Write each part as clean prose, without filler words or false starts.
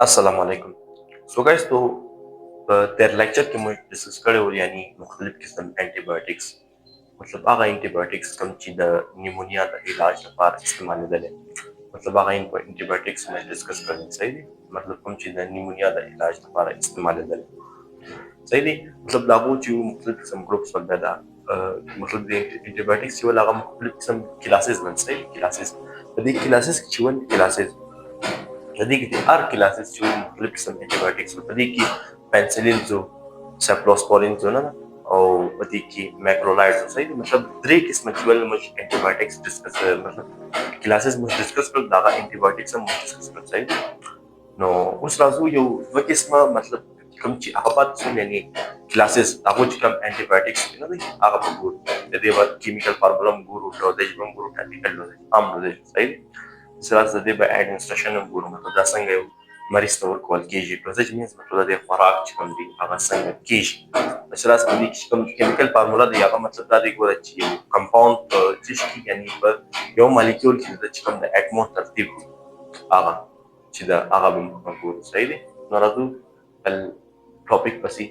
अस्सलाम वालेकुम। So guys तो तेरे लेक्चर के मुझे डिस्कस करे हो यानी मुख्तलिफ किस्म एंटीबायोटिक्स मतलब आगा एंटीबायोटिक्स कम चीज़ निमोनिया का इलाज लपार इस्तेमाल दले मतलब आगा इनको एंटीबायोटिक्स में डिस्कस करने सही दी मतलब कम चीज़ निमोनिया का इलाज लपार इस्तेमाल दले सही दी मतलब लागू चीज़ मुख्तलिफ किस्म ग्रुप्स वगैरह मतलब दे एंटीबायोटिक्स चीज़ लागा मुख्तलिफ किस्म क्लासेस बन सही क्लासेस बदी क्लासेस चीज़ क्लासेस هذيك ار كلاسز شو مختلف قسم انتيبيوتكس هذيك بنسلين زو سابلوسبورين زو ना او هذيك ماكرولايد زو सही मतलब دري قسم جوال مش انتيبيوتكس डिस्कस मतलब क्लासेस مش डिस्कस कर दागा انتيبيوتكس مش डिस्कस कर सही नो उस राजू यो वकिस्मा मतलब कम ची आबाद सुन यानी क्लासेस आगोज कम एंटीबायोटिक्स ना नहीं आगा बगूर यदि बात केमिकल फार्मूला गुरु डोजेज बम गुरु टैक्टिकल डोजेज आम डोजेज सही Sras de ba administration ng guru मतलब da څنګه یو مریض ته ورکول کیږي پرځ چې مینس مطلب د خوراک چې کوم دی هغه څنګه کیږي سراس په دې کې کوم کیمیکل فارمولا دی هغه مطلب دا دی ګوره چې یو کمپاوند چې شي یعنی په یو مالیکول کې د چې کوم د اټمو ترتیب هغه چې دا هغه به موږ صحیح دی نو راځو الټاپک پسې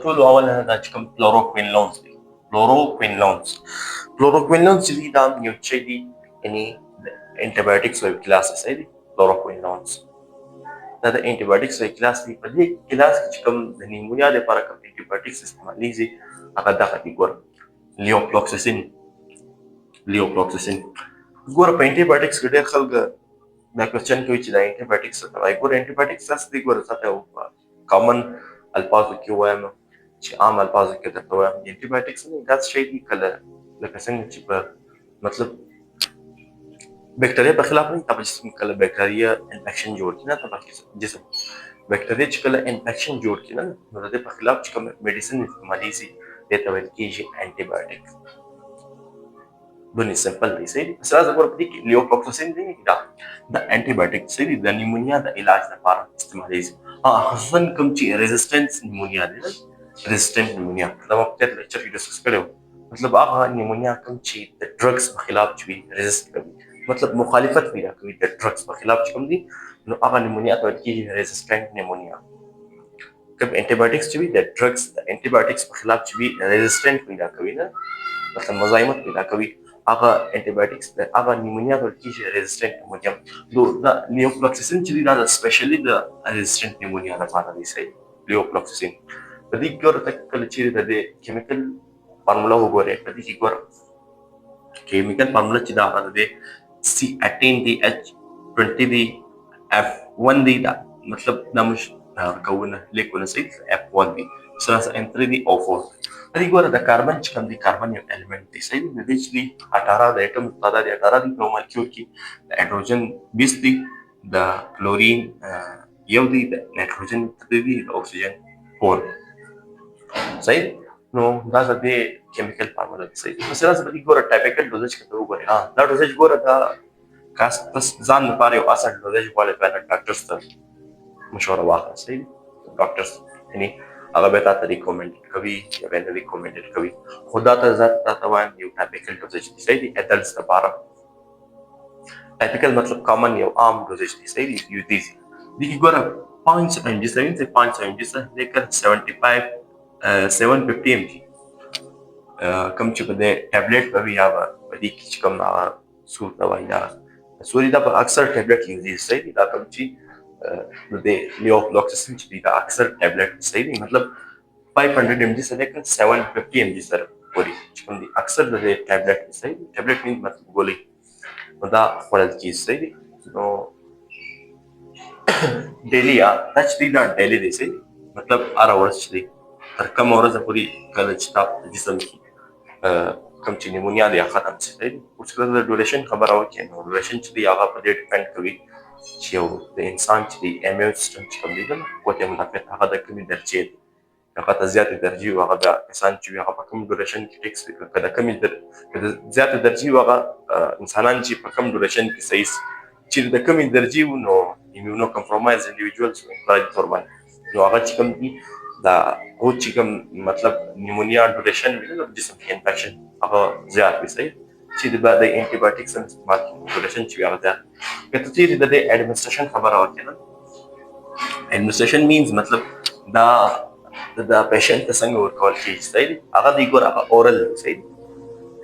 ټول اول دا چې کوم فلوروکوینلونز دی فلوروکوینلونز چې دا یو چې دی یعنی antibiotics وی کلاس دی صحیح دی فلوروکوینلونز دا د انټيبیوټکس وی کلاس دی په دې کلاس کې کوم د نیمونیا لپاره کوم انټيبیوټکس استعمالېږي هغه دغه دی ګور لیوفلوکساسین ګور په انټيبیوټکس کې ډېر خلک دا کوېسچن کوي چې دا انټيبیوټکس څه دی ګور انټيبیوټکس څه دی ګور څه کامن الفاظو کې وایم چې عام الفاظو کې درته وایم انټيبیوټکس نه دا شی دی کله لکه څنګه چې په مطلب बैक्टीरिया په خلاف نه تاسو جسم کله बैक्टीरिया انفیکشن جوړ کینه تاسو جسم बैक्टीरिया چې کله انفیکشن جوړ کینه نو د په خلاف چې کوم میډیسن استعمالي سي د ته ویل کیږي انټي دونی سمپل دی سي سره زګور په دې کې لیوفلوکساسین دی دا د انټي بایوټیک سي د نیمونیا د علاج لپاره استعمالي خصوصا کوم چې ریزिस्टेंस نیمونیا دی ریزिस्टेंट نیمونیا دا په دې لیکچر کې ډسکس کړو मतलब هغه نیمونیا کوم چې د ډرګز په خلاف چې ریزिस्ट کوي मतलब मुखालिफत पैदा कोई ड्रग्स के खिलाफ कम दी नो आगा निमोनिया तो की रेजिस्टेंट निमोनिया कब एंटीबायोटिक्स भी द ड्रग्स द एंटीबायोटिक्स के खिलाफ भी रेजिस्टेंट पैदा कोई ना मतलब मजाइमत पैदा कोई आगा एंटीबायोटिक्स द आगा निमोनिया तो की रेजिस्टेंट निमोनिया दो द लियोफ्लॉक्सिसिन चली दा स्पेशली द रेजिस्टेंट निमोनिया दा पारा दी सही लियोफ्लॉक्सिसिन पदी क्योर तक कल चीज द केमिकल फार्मूला हो गोरे पदी की गोर केमिकल फार्मूला चिदा आ दे C18DH20 दी F1 दी दा मतलब नमश कौन लेकुन सही F1 दी सरास N3 दी O4 अरे गोरा द कार्बन चिकन दी कार्बन यो एलिमेंट दी सही नतीजली 18 द एटम तादा दी 18 दी मॉलिक्यूल की हाइड्रोजन 20 दी द क्लोरीन यो दी द नाइट्रोजन 3 दी ऑक्सीजन 4 सही नो دا د केमिकल फार्मूला सही مثلا زبدي ګوره ټایپیکل ډوزج کې ته وګورئ دا ډوزج ګوره دا کاس تاسو ځان لپاره یو اصل ډوزج غواړئ په ډاکټر سره مشوره واخلئ صحیح ډاکټر یعنی هغه به تاسو ریکمند کوي یا به ریکمندډ کوي خدا ته ذات تاسو وایم یو ټایپیکل ډوزج دی صحیح دی اډلټس لپاره ټایپیکل मतलब कॉमन یو عام ډوزج دی صحیح دی یو دی ګوره 5 mg से 5 mg से लेकर 75 750 mg कम چې په دې ټابلیټ په یا په دې کې کوم سور دوا یا سوري دا په اکثر ټابلیټ یوز صحیح دا کم چې د لیوفلوکساسین چې دا اکثر ټابلیټ صحیح مطلب 500 mg से लेकर 750 mg سره پوری چې کوم دي اکثر د ټابلیټ صحیح ټابلیټ مين مطلب ګولې دا خپل کی صحیح نو ډیلی دا چې دا ډیلی دی صحیح مطلب هر ورځ چې تر کوم ورځ پوری کله چې تاسو جسم کې کم چې نیمونیا دی ختم شي اوس کله د ډوریشن خبره وکړي نو ډوریشن چې دی هغه په دې ډیپند کوي چې یو د انسان چې دی ایمیون سیستم چې کوم دی نو قوت مدافعت هغه د کومې درجې هغه ته زیاتې درجې هغه د انسان چې هغه په کوم ډوریشن کې ټیکس کړه کمې زیاتې درجې هغه انسانان چې په کوم ډوریشن کې صحیح چې د کومې درجې نو ایمیونو کمپرومایز انډیویډوالز پرایډ فورمال نو هغه چې کوم دی دا او چې کوم مطلب نیمونیا ډوریشن ویل د جسم کې انفیکشن هغه زیات وي صحیح چې د انټي بایوټیکس استعمال ډیوریشن چې هغه ده کته چې د اډمنسټریشن خبره وکړه اډمنسټریشن مینز مطلب دا پیشنټ ته څنګه ورکول کیږي صحیح هغه دی ګور هغه اورل صحیح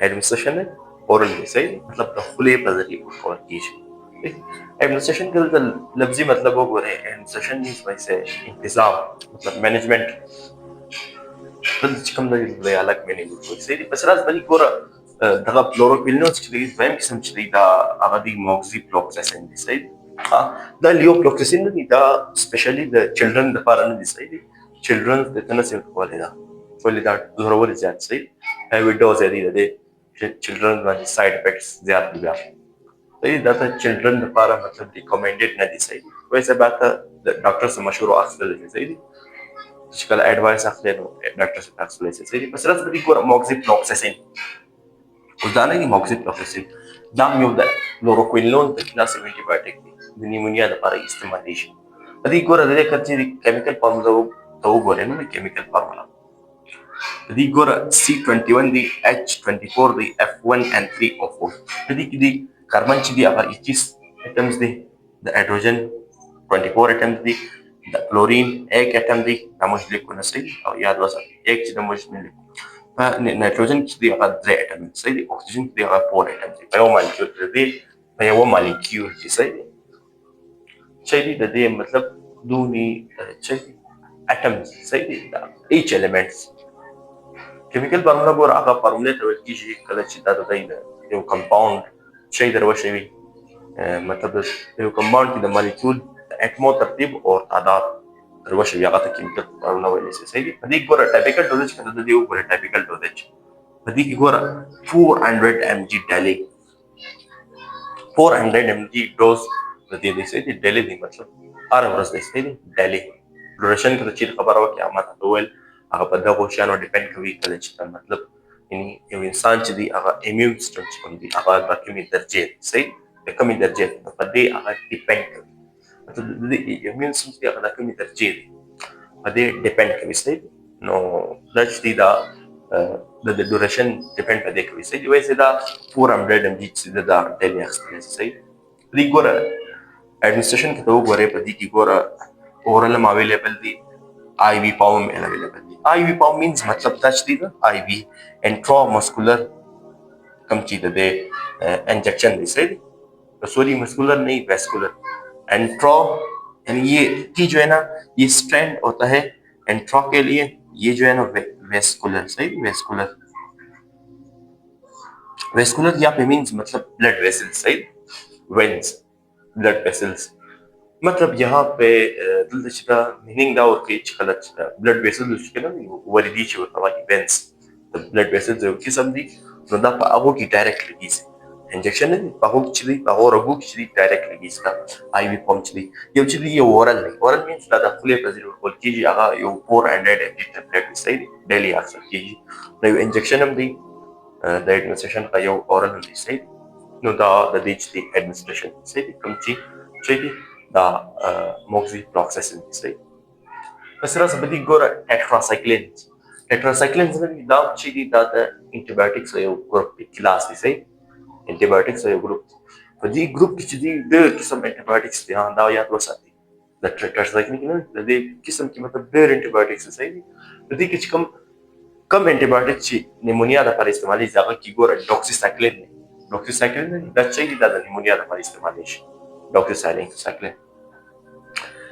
एडमिनिस्ट्रेशन है ओरल में सही मतलब the खुले पर जरिए और कीजिए एडमिनिस्ट्रेशन का लफ्जी मतलब वो बोले एडमिनिस्ट्रेशन मींस वैसे इंतजाम मतलब मैनेजमेंट कम नहीं अलग मैंने बोल सही बस राज बड़ी कोरा दगा फ्लोरोक्विनोस चली वैम किस्म चली दा आगादी मोक्सी फ्लोक्सेसिन सही हाँ दा लियो फ्लोक्सेसिन नहीं दा स्पेशली द चिल्ड्रन द पारन दी सही चिल्ड्रन द तना से कोले दा ज़रूर ज़्यादा सही विंडोज है दी children में side effects ज़्यादा दिया तो ये दाता children द पारा मतलब recommended ना दी सही वैसे बात डॉक्टर से मशहूर अक्सर लेते सही जिसका एडवाइस अक्सर डॉक्टर से अक्सर लेते सही बस रस बड़ी कोर मोक्सिफ्लोक्सेसिन उदाहरण की मोक्सिफ्लोक्सेसिन दाम योदा क्लोरोक्विनोन तकना से एंटीबायोटिक निमोनिया द पारा इस्तेमाल अदी कोर अदे करची केमिकल फार्मूला तो गोरे ना केमिकल फार्मूला دي جرى C21 دي H24 دي F1 and 3O4 دي كربون دي أبغى إيش atoms دي the hydrogen 24 atoms دي the chlorine 1 atom دي نموذج لكم نسي أو ياد وصل 1 كده نموذج من لكم فنيتروجين دي أبغى 3 atoms سيدي أكسجين دي أبغى 4 atoms دي فهو molecule دي فهو molecule دي سيدي سيدي ده मतलब دوني سيدي atoms سيدي each elements केमिकल फार्मूला को आगा फार्मूले ته ویل کیږي کله چې دا د یو کمپاوند شی دروښي وي मतलब یو کمپاوند کې د مالیکول د اټمو ترتیب او تعداد دروښي هغه ته کیمیکل فارمولا ویل شي صحیح دي په دې ګوره ټایپیکل ډوزیج کنه د دې ګوره ټایپیکل ډوزیج په دې کې ګوره 400 mg ډالي 400 mg ډوز د دې صحیح دي ډالي دی مطلب هر ورځ دی صحیح دي ډالي ډوریشن کې چې خبره وکړه ما ته ویل هغه په دغه شانو ډیپند کوي کله چې مطلب یعنی یو انسان چې دی هغه ایمیون سیستم چې کوم دی هغه د کومې درجه صحیح د کومې درجه په دې هغه ډیپند کوي مطلب د ایمیون سیستم چې هغه د کومې درجه دی په دې ډیپند کوي صحیح نو دا چې دا د ډوریشن ډیپند په دې کوي صحیح وایي دا 400 mg چې دا ډیلی اکسپریس صحیح دې ګوره اډمنسټریشن کې ته وګورئ په دې کې ګوره اورل اویلیبل دی IV palm available IV palm means मतलब touch दी ना IV intramuscular कम चीज़ दे इंजेक्शन दे सही सॉरी मस्कुलर नहीं वेस्कुलर इंट्रा यानी ये की जो है ना ये स्ट्रैंड होता है इंट्रा के लिए ये जो है ना वेस्कुलर सही वेस्कुलर वेस्कुलर यहाँ पे मीन्स मतलब ब्लड वेसल्स सही वेन्स ब्लड वेसल्स मतलब यहाँ पे दिलचस्पा मीनिंग दा और के चकलत ब्लड वेसल्स के ना वरिदी ची होता है वेन्स द ब्लड वेसल्स जो किस्म दी नो दा पागो की डायरेक्ट लगी से इंजेक्शन है पागो की चली पागो रगो की चली डायरेक्ट लगी इसका आईवी पंप चली ये चली ये ओरल मींस दा फुले प्रेजर और की जी आगा यो 400 mg टैबलेट सही डेली अक्सर की जी नो इंजेक्शन हम दी द एडमिनिस्ट्रेशन का यो ओरल दी सही नो दा द दी एडमिनिस्ट्रेशन सही कम ची सही da moxifloxacin صحیح بس راس بدي ګوره tetracyclines دا چې دي دا د انټي یو ګروپ کلاس دي صحیح انټي یو ګروپ په دې ګروپ کې چې دي د قسم انټي دي دا یاد وساتئ د tetracycline نه د دې قسم کې مطلب ډېر انټي صحیح دي د دې کې چې کم انټي چې نیمونیا لپاره استعمالي ځکه کې ګوره ډوکسیسایکلین دا چې دي د نیمونیا لپاره استعمالي شي doxycycline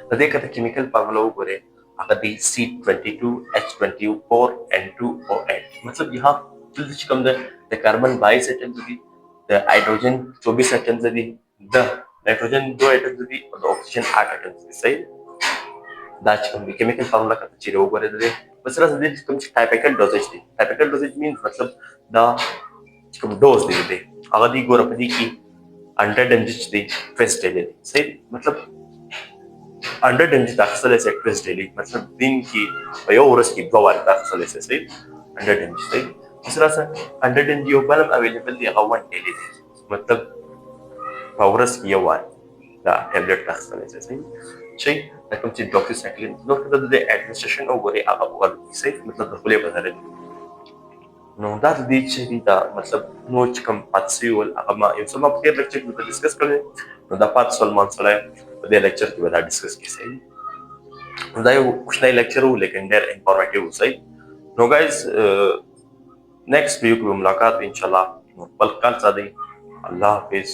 د دې کته کیمیکل فارمولا وګورئ هغه دی C22H24N2O8 मतलब यहाँ چې کوم د कार्बन 22 एटम्स دي د हाइड्रोजन 24 एटम्स دي د नाइट्रोजन 2 एटम्स دي او د ऑक्सीजन 8 एटम्स دي صحیح دا چې کوم کیمیکل فارمولا کته چې وګورئ د بس راز د کوم ټایپیکل ډوزیج دی ټایپیکل ډوزیج مینز मतलब دا کوم ډوز دی هغه دی ګوره په دې کې 100 mg دی ट्विस्ट डेली सही मतलब 100 mg दाखिल से ट्विस्ट डेली मतलब दिन की यो ورځ کې 2 وار दाखिल से सही 100 mg सही दूसरा से 100 mg यो बल अवेलेबल دی هغه 1 डेली دی मतलब ورځ کې یو وار دا ټابلیټ दाखिल से सही شي لکه چې ډوکسیسایکلین نو کله د اډمنسټریشن او غوري هغه وګورئ صحیح मतलब د خپل بدل انه ذات دي شديدة मतलब noite كم patsil ama yung sa mga peer lecture kita discuss kami no dapat solman sala pada lecture की बता discuss किसे उदा यो कुछ नई lecture हो लेकिन देर informative हो सही no guys next week भी मुलाकात इंशाल्लाह पल कल सादी अल्लाह हाफिज